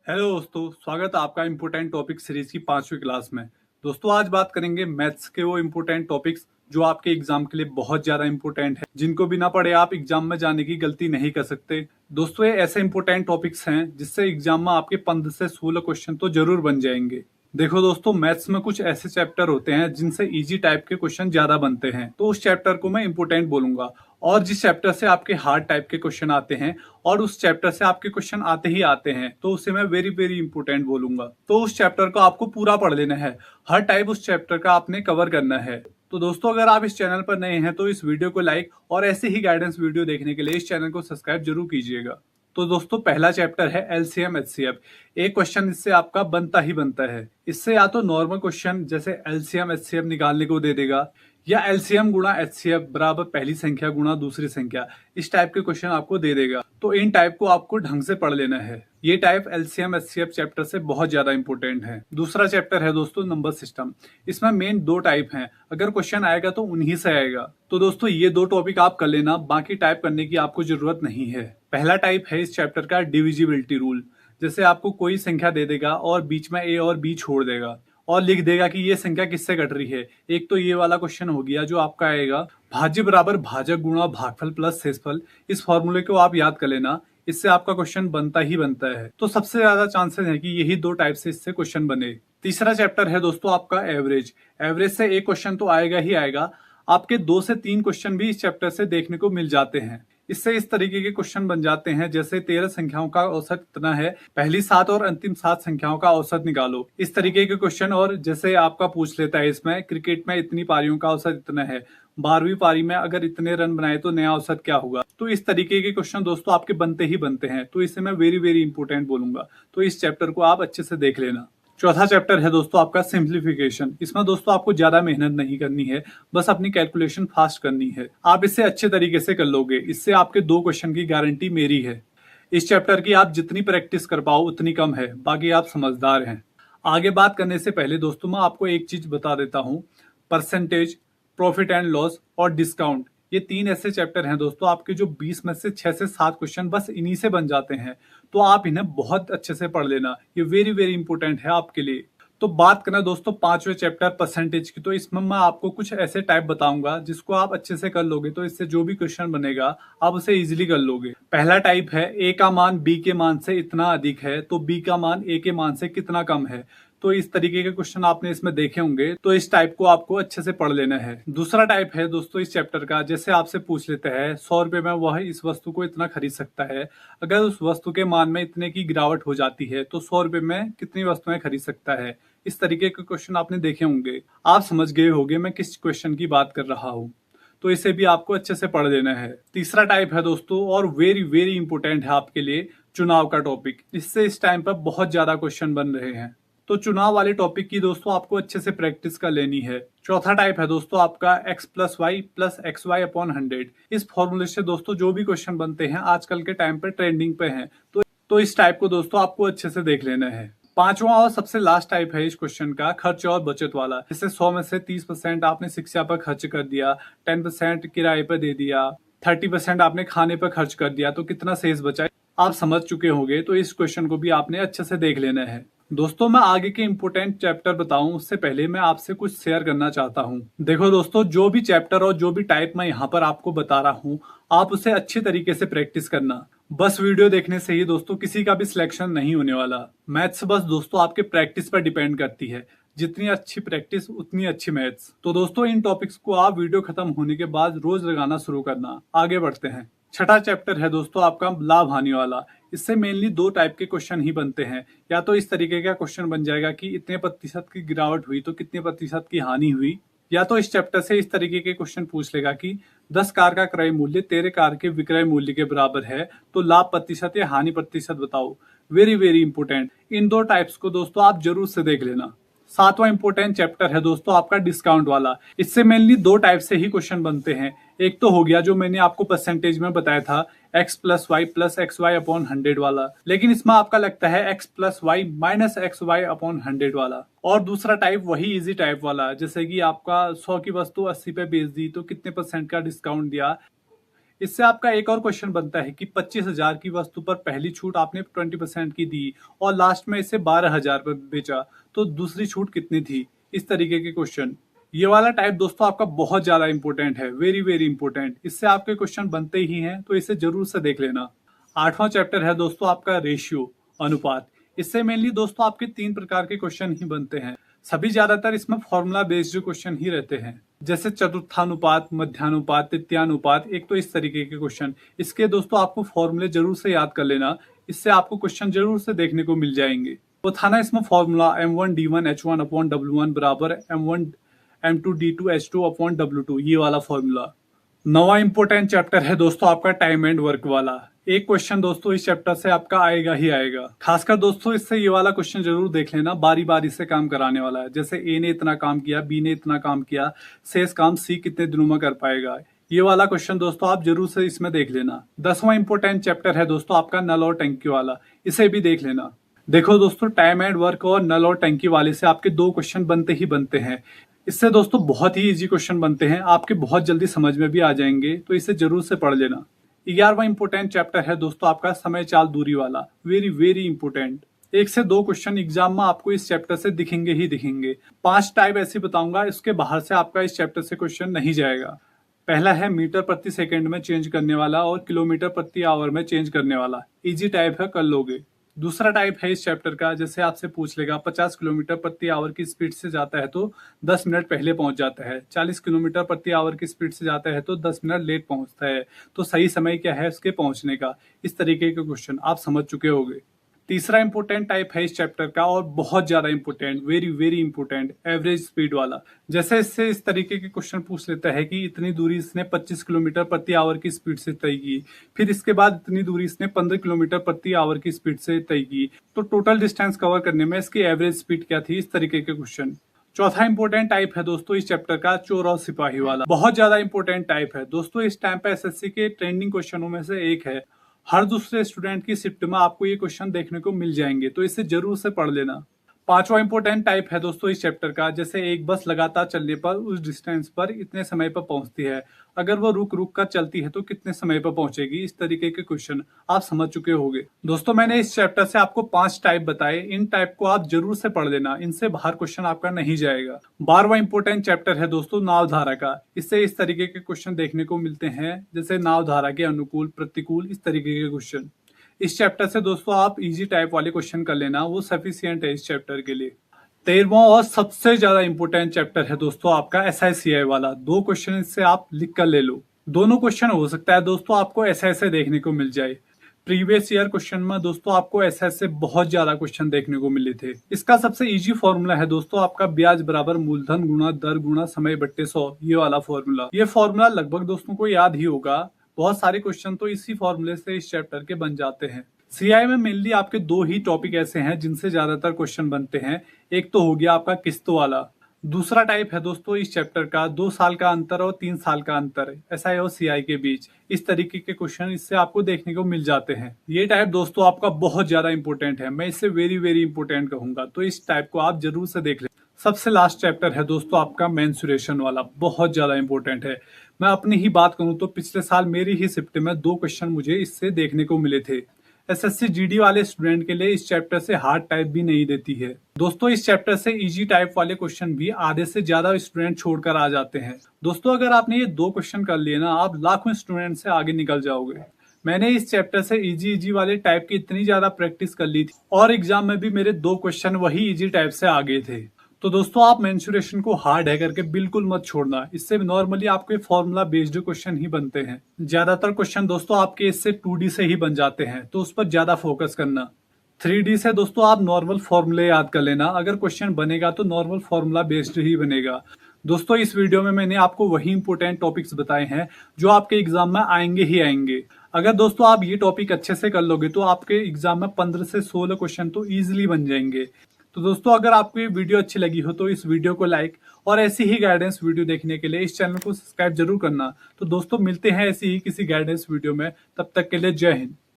Hello दोस्तों, स्वागत है आपका इम्पोर्टेंट टॉपिक सीरीज की 5वीं क्लास में। दोस्तों आज बात करेंगे मैथ्स के वो इम्पोर्टेंट टॉपिक्स जो आपके एग्जाम के लिए बहुत ज्यादा इम्पोर्टेंट है, जिनको बिना पढ़े आप एग्जाम में जाने की गलती नहीं कर सकते। दोस्तों ये ऐसे इम्पोर्टेंट टॉपिक्स हैं जिससे एग्जाम में आपके 15 से 16 क्वेश्चन तो जरूर बन जाएंगे। देखो दोस्तों, मैथ्स में कुछ ऐसे चैप्टर होते हैं जिनसे इजी टाइप के क्वेश्चन ज्यादा बनते हैं, तो उस चैप्टर को मैं इम्पोर्टेंट बोलूंगा। और जिस चैप्टर से आपके हार्ड टाइप के क्वेश्चन आते हैं और उस चैप्टर से आपके क्वेश्चन आते ही आते हैं, तो उसे मैं वेरी वेरी इंपॉर्टेंट बोलूंगा। तो उस चैप्टर को आपको पूरा पढ़ लेना है, हर टाइप उस चैप्टर का आपने कवर करना है। तो दोस्तों अगर आप इस चैनल पर नए हैं तो इस वीडियो को लाइक और ऐसे ही गाइडेंस वीडियो देखने के लिए इस चैनल को सब्सक्राइब जरूर कीजिएगा। तो दोस्तों पहला चैप्टर है एलसीएम एचसीएफ। एक क्वेश्चन इससे आपका बनता ही बनता है। इससे या तो नॉर्मल क्वेश्चन जैसे एलसीएम एचसीएफ निकालने को दे देगा, या एलसीएम गुणा एचसीएफ बराबर पहली संख्या गुणा दूसरी संख्या, इस टाइप के क्वेश्चन आपको दे देगा। तो इन टाइप को आपको ढंग से पढ़ लेना है। ये टाइप एलसीएम एचसीएफ चैप्टर से बहुत ज्यादा इंपॉर्टेंट है। दूसरा चैप्टर है दोस्तों नंबर सिस्टम। इसमें मेन दो टाइप हैं, अगर क्वेश्चन आएगा तो उन्हीं से आएगा। तो दोस्तों ये दो टॉपिक आप कर लेना, बाकी टाइप करने की आपको जरूरत नहीं है। पहला टाइप है इस चैप्टर का डिविजिबिलिटी रूल। जैसे आपको कोई संख्या दे देगा और बीच में ए और बी छोड़ देगा और लिख देगा कि ये संख्या किससे कट रही है। एक तो ये वाला क्वेश्चन हो गया जो आपका आएगा भाज्य बराबर भाजक गुणा भागफल प्लस शेषफल। इस फॉर्मूले को आप याद कर लेना, इससे आपका क्वेश्चन बनता ही बनता है। तो सबसे ज्यादा चांसेस है कि यही दो टाइप से इससे क्वेश्चन बने। तीसरा चैप्टर है दोस्तों आपका एवरेज। एवरेज से एक क्वेश्चन तो आएगा ही आएगा, आपके 2 से 3 क्वेश्चन भी इस चैप्टर से देखने को मिल जाते हैं। इससे इस तरीके के क्वेश्चन बन जाते हैं जैसे 13 संख्याओं का औसत कितना है, पहली 7 और अंतिम 7 संख्याओं का औसत निकालो, इस तरीके के क्वेश्चन। और जैसे आपका पूछ लेता है इसमें क्रिकेट में इतनी पारियों का औसत इतना है, 12वीं पारी में अगर इतने रन बनाए तो नया औसत क्या होगा। तो इस तरीके के क्वेश्चन दोस्तों आपके बनते ही बनते हैं। तो इसे मैं वेरी वेरी इंपॉर्टेंट बोलूंगा। तो इस चैप्टर को आप अच्छे से देख लेना। चौथा चैप्टर है दोस्तों आपका सिंप्लीफिकेशन। इसमें दोस्तों आपको ज्यादा मेहनत नहीं करनी है, बस अपनी कैलकुलेशन फास्ट करनी है। आप इसे अच्छे तरीके से कर लोगे, इससे आपके 2 क्वेश्चन की गारंटी मेरी है। इस चैप्टर की आप जितनी प्रैक्टिस कर पाओ उतनी कम है, बाकी आप समझदार हैं। आगे बात करने से पहले दोस्तों मैं आपको एक चीज बता देता हूँ। परसेंटेज, प्रॉफिट एंड लॉस और डिस्काउंट, ये 3 ऐसे चैप्टर हैं दोस्तों आपके जो 20 में से 6 से 7 क्वेश्चन बस इन्हीं से बन जाते हैं। तो आप इन्हें बहुत अच्छे से पढ़ लेना, ये वेरी वेरी इंपॉर्टेंट है आपके लिए। तो बात करना दोस्तों 5वें चैप्टर परसेंटेज की, तो इसमें मैं आपको कुछ ऐसे टाइप बताऊंगा जिसको आप अच्छे से कर लोगे तो इससे जो भी क्वेश्चन बनेगा आप उसे इजीली कर लोगे। पहला टाइप है ए का मान बी के मान से इतना अधिक है तो बी का मान ए के मान से कितना कम है। तो इस तरीके के क्वेश्चन आपने इसमें देखे होंगे, तो इस टाइप को आपको अच्छे से पढ़ लेना है। दूसरा टाइप है दोस्तों इस चैप्टर का, जैसे आपसे पूछ लेते हैं 100 रुपए में वह इस वस्तु को इतना खरीद सकता है, अगर उस वस्तु के मान में इतने की गिरावट हो जाती है तो 100 रुपए में कितनी वस्तुएं खरीद सकता है। इस तरीके के क्वेश्चन आपने देखे होंगे, आप समझ गए होंगे मैं किस क्वेश्चन की बात कर रहा हूँ। तो इसे भी आपको अच्छे से पढ़ लेना है। तीसरा टाइप है दोस्तों और वेरी वेरी इंपॉर्टेंट है आपके लिए, चुनाव का टॉपिक। इससे इस टाइम पर बहुत ज्यादा क्वेश्चन बन रहे हैं। तो चुनाव वाले टॉपिक की दोस्तों आपको अच्छे से प्रैक्टिस कर लेनी है। चौथा टाइप है दोस्तों आपका x plus y plus x y upon 100। इस फॉर्मूले से दोस्तों जो भी क्वेश्चन बनते हैं आजकल के टाइम पे ट्रेंडिंग पे हैं, तो इस टाइप को दोस्तों आपको अच्छे से देख लेना है। पांचवा और सबसे लास्ट टाइप है इस क्वेश्चन का खर्च और बचत वाला। जैसे 100 में से 30% आपने शिक्षा पर खर्च कर दिया, 10% किराए पर दे दिया, 30% आपने खाने पर खर्च कर दिया, तो कितना शेष बचा आप समझ चुके होंगे। तो इस क्वेश्चन को भी आपने अच्छे से देख लेना है। दोस्तों मैं आगे के इंपोर्टेंट चैप्टर बताऊं उससे पहले मैं आपसे कुछ शेयर करना चाहता हूं। देखो दोस्तों, जो भी चैप्टर और जो भी टाइप मैं यहाँ पर आपको बता रहा हूँ आप उसे अच्छी तरीके से प्रैक्टिस करना। बस वीडियो देखने से ही दोस्तों किसी का भी सिलेक्शन नहीं होने वाला। मैथ्स बस दोस्तों आपके प्रैक्टिस पर डिपेंड करती है, जितनी अच्छी प्रैक्टिस उतनी अच्छी मैथ्स। तो दोस्तों इन टॉपिक्स को आप वीडियो खत्म होने के बाद रोज लगाना शुरू करना। आगे बढ़ते हैं। छठा चैप्टर है दोस्तों आपका लाभ हानि वाला। इससे मेनली 2 टाइप के क्वेश्चन ही बनते हैं। या तो इस तरीके का क्वेश्चन बन जाएगा कि इतने प्रतिशत की गिरावट हुई तो कितने प्रतिशत की हानि हुई, या तो इस चैप्टर से इस तरीके के क्वेश्चन पूछ लेगा कि 10 कार का क्रय मूल्य 13 कार के विक्रय मूल्य के बराबर है तो लाभ प्रतिशत या हानि प्रतिशत बताओ। वेरी वेरी इंपोर्टेंट, इन 2 टाइप्स को दोस्तों आप जरूर से देख लेना। सातवां इंपोर्टेंट चैप्टर है दोस्तों आपका डिस्काउंट वाला। इससे मेनली 2 टाइप से ही क्वेश्चन बनते हैं। एक तो हो गया जो मैंने आपको परसेंटेज में बताया था x plus y plus x y upon 100 वाला, लेकिन इसमें आपका लगता है x plus y minus x y upon 100 वाला। और दूसरा टाइप वही इजी टाइप वाला, जैसे कि आपका 100 की वस्तु 80 पे बेच दी तो कितने % का डिस्काउंट दिया। इससे आपका एक और क्वेश्चन बनता है कि 25,000 की वस्तु पर पहली छूट आपने 20% की दी और लास्ट में इसे 12,000 पर बेचा, तो दूसरी छूट कितनी थी? इस तरीके के क्वेश्चन। ये वाला टाइप दोस्तों आपका बहुत ज्यादा इंपॉर्टेंट है, वेरी वेरी इंपॉर्टेंट। इससे आपके क्वेश्चन बनते ही हैं, तो इसे जरूर से देख लेना। 8वां चैप्टर है दोस्तों आपका रेशियो, अनुपात। इससे मेनली दोस्तों आपके 3 प्रकार के क्वेश्चन ही बनते हैं। सभी ज्यादातर इसमें फॉर्मूला बेस्ड क्वेश्चन ही रहते हैं, जैसे चतुर्थानुपात, मध्यानुपात, तृतीयानुपात। एक तो इस तरीके के क्वेश्चन, इसके दोस्तों आपको फॉर्मूले जरूर से याद कर लेना, इससे आपको क्वेश्चन जरूर से देखने को मिल जाएंगे। वो था ना इसमें फॉर्मूला M1D1H1 अपॉन W1 बराबर M2D2H2 अपॉन W2, ये वाला फॉर्मूला। 9वां इंपोर्टेंट चैप्टर है दोस्तों आपका टाइम एंड वर्क वाला। एक क्वेश्चन दोस्तों इस चैप्टर से आपका आएगा ही आएगा। खासकर दोस्तों इससे ये वाला क्वेश्चन जरूर देख लेना, बारी बारी से काम कराने वाला है। जैसे ए ने इतना काम किया, बी ने इतना काम किया, शेष काम सी कितने दिनों में कर पाएगा। ये वाला क्वेश्चन दोस्तों आप जरूर से इसमें देख लेना। 10वां इंपोर्टेंट चैप्टर है दोस्तों आपका नल और टंकी वाला, इसे भी देख लेना। देखो दोस्तों, टाइम एंड वर्क और नल और टंकी वाले से आपके 2 क्वेश्चन बनते ही बनते हैं। इससे दोस्तों बहुत ही इजी क्वेश्चन बनते हैं, आपके बहुत जल्दी समझ में भी आ जाएंगे, तो इसे जरूर से पढ़ लेना। 11वां इंपोर्टेंट चैप्टर है दोस्तों आपका समय चाल दूरी वाला, वेरी वेरी इंपोर्टेंट। 1 से 2 क्वेश्चन एग्जाम में आपको इस चैप्टर से दिखेंगे ही दिखेंगे। 5 टाइप ऐसे बताऊंगा, इसके बाहर से आपका इस चैप्टर से क्वेश्चन नहीं जाएगा। पहला है मीटर प्रति सेकंड में चेंज करने वाला और किलोमीटर प्रति आवर में चेंज करने वाला, इजी टाइप है, कर लोगे। दूसरा टाइप है इस चैप्टर का, जैसे आपसे पूछ लेगा 50 किलोमीटर प्रति आवर की स्पीड से जाता है तो 10 मिनट पहले पहुंच जाता है, 40 किलोमीटर प्रति आवर की स्पीड से जाता है तो 10 मिनट लेट पहुंचता है, तो सही समय क्या है उसके पहुंचने का। इस तरीके के क्वेश्चन आप समझ चुके होंगे। तीसरा इंपोर्टेंट टाइप है इस चैप्टर का और बहुत ज्यादा important, very very important, average speed वाला। जैसे इससे इस तरीके के क्वेश्चन पूछ लेता है कि इतनी दूरी इसने 25 किलोमीटर प्रति आवर की स्पीड से तय की, फिर इसके बाद इतनी दूरी इसने 15 किलोमीटर प्रति आवर की स्पीड से तय की, तो टोटल डिस्टेंस कवर करने में इसकी एवरेज स्पीड क्या थी, इस तरीके के क्वेश्चन। चौथा इंपोर्टेंट टाइप है दोस्तों इस चैप्टर का चोर और सिपाही वाला, बहुत ज्यादा इंपोर्टेंट टाइप है दोस्तों। इस टाइम पे एसएससी के ट्रेंडिंग क्वेश्चनों में से एक है। हर दूसरे स्टूडेंट की शिफ्ट में आपको ये क्वेश्चन देखने को मिल जाएंगे, तो इसे जरूर से पढ़ लेना। 5वां इंपोर्टेंट टाइप है दोस्तों इस चैप्टर का, जैसे एक बस लगातार चलने पर उस डिस्टेंस पर इतने समय पर पहुंचती है, अगर वो रुक रुक कर चलती है तो कितने समय पर पहुंचेगी। इस तरीके के क्वेश्चन आप समझ चुके होंगे। दोस्तों मैंने इस चैप्टर से आपको 5 टाइप बताए, इन टाइप को आप जरूर से पढ़ लेना, इनसे बाहर क्वेश्चन आपका नहीं जाएगा। 12वां इंपोर्टेंट चैप्टर है दोस्तों नावधारा का। इससे इस तरीके के क्वेश्चन देखने को मिलते हैं, जैसे नावधारा के अनुकूल, प्रतिकूल, इस तरीके के क्वेश्चन। इस चैप्टर से दोस्तों आप इजी टाइप वाले क्वेश्चन कर लेना, वो सफिशियंट है इस चैप्टर के लिए। 13वां और सबसे ज्यादा इंपोर्टेंट चैप्टर है दोस्तों आपका SICI वाला। 2 क्वेश्चन इससे आप लिख कर ले लो। दोनों क्वेश्चन हो सकता है दोस्तों आपको ऐसे देखने को मिल जाए। प्रीवियस ईयर क्वेश्चन में दोस्तों आपको ऐसे बहुत ज्यादा क्वेश्चन देखने को मिले थे। इसका सबसे इजी फॉर्मूला है दोस्तों आपका ब्याज बराबर मूलधन गुणा दर गुणा समय बट्टे 100, ये वाला फॉर्मूला। ये फॉर्मूला लगभग दोस्तों को याद ही होगा, बहुत सारे क्वेश्चन तो इसी फॉर्मूले से इस चैप्टर के बन जाते हैं। सीआई में मेनली आपके 2 ही टॉपिक ऐसे हैं जिनसे ज्यादातर क्वेश्चन बनते हैं। एक तो हो गया आपका किस्त वाला, दूसरा टाइप है दोस्तों इस चैप्टर का 2 साल का अंतर और 3 साल का अंतर एसआई और सीआई के बीच। इस तरीके के क्वेश्चन इससे आपको देखने को मिल जाते हैं। ये टाइप दोस्तों आपका बहुत ज्यादा इंपॉर्टेंट है, मैं इसे वेरी वेरी इंपॉर्टेंट कहूंगा, तो इस टाइप को आप जरूर से देख लें। सबसे लास्ट चैप्टर है दोस्तों आपका मेंसुरेशन वाला, बहुत ज्यादा इंपॉर्टेंट है। मैं अपनी ही बात करूं तो पिछले साल मेरी ही शिफ्ट में 2 क्वेश्चन मुझे इससे देखने को मिले थे। एसएससी जीडी वाले स्टूडेंट के लिए इस चैप्टर से हार्ड टाइप भी नहीं देती है दोस्तों। इस चैप्टर से इजी टाइप वाले क्वेश्चन भी आधे से ज्यादा स्टूडेंट छोड़कर आ जाते हैं दोस्तों। अगर आपने ये 2 क्वेश्चन कर लिए ना, आप लाखों स्टूडेंट से आगे निकल जाओगे। मैंने इस चैप्टर से इजी वाले टाइप की इतनी ज्यादा प्रैक्टिस कर ली थी और एग्जाम में भी मेरे 2 क्वेश्चन वही इजी टाइप से आ गए थे। तो दोस्तों आप मेंसुरेशन को हार्ड है करके बिल्कुल मत छोड़ना, इससे नॉर्मली आपके फॉर्मूला बेस्ड क्वेश्चन ही बनते हैं। ज्यादातर क्वेश्चन दोस्तों आपके इससे 2D से ही बन जाते हैं, तो उस पर ज्यादा फोकस करना। 3D से दोस्तों आप नॉर्मल फॉर्मूले याद कर लेना, अगर क्वेश्चन बनेगा तो नॉर्मल फॉर्मूला बेस्ड ही बनेगा। दोस्तों इस वीडियो में मैंने आपको वही इंपोर्टेंट टॉपिक्स बताए हैं जो आपके एग्जाम में आएंगे ही आएंगे। अगर दोस्तों आप ये टॉपिक अच्छे से कर लोगे तो आपके एग्जाम में 15 से 16 क्वेश्चन तो इजिली बन जाएंगे। तो दोस्तों अगर आपको ये वीडियो अच्छी लगी हो तो इस वीडियो को लाइक और ऐसी ही गाइडेंस वीडियो देखने के लिए इस चैनल को सब्सक्राइब जरूर करना। तो दोस्तों मिलते हैं ऐसी ही किसी गाइडेंस वीडियो में, तब तक के लिए जय हिंद।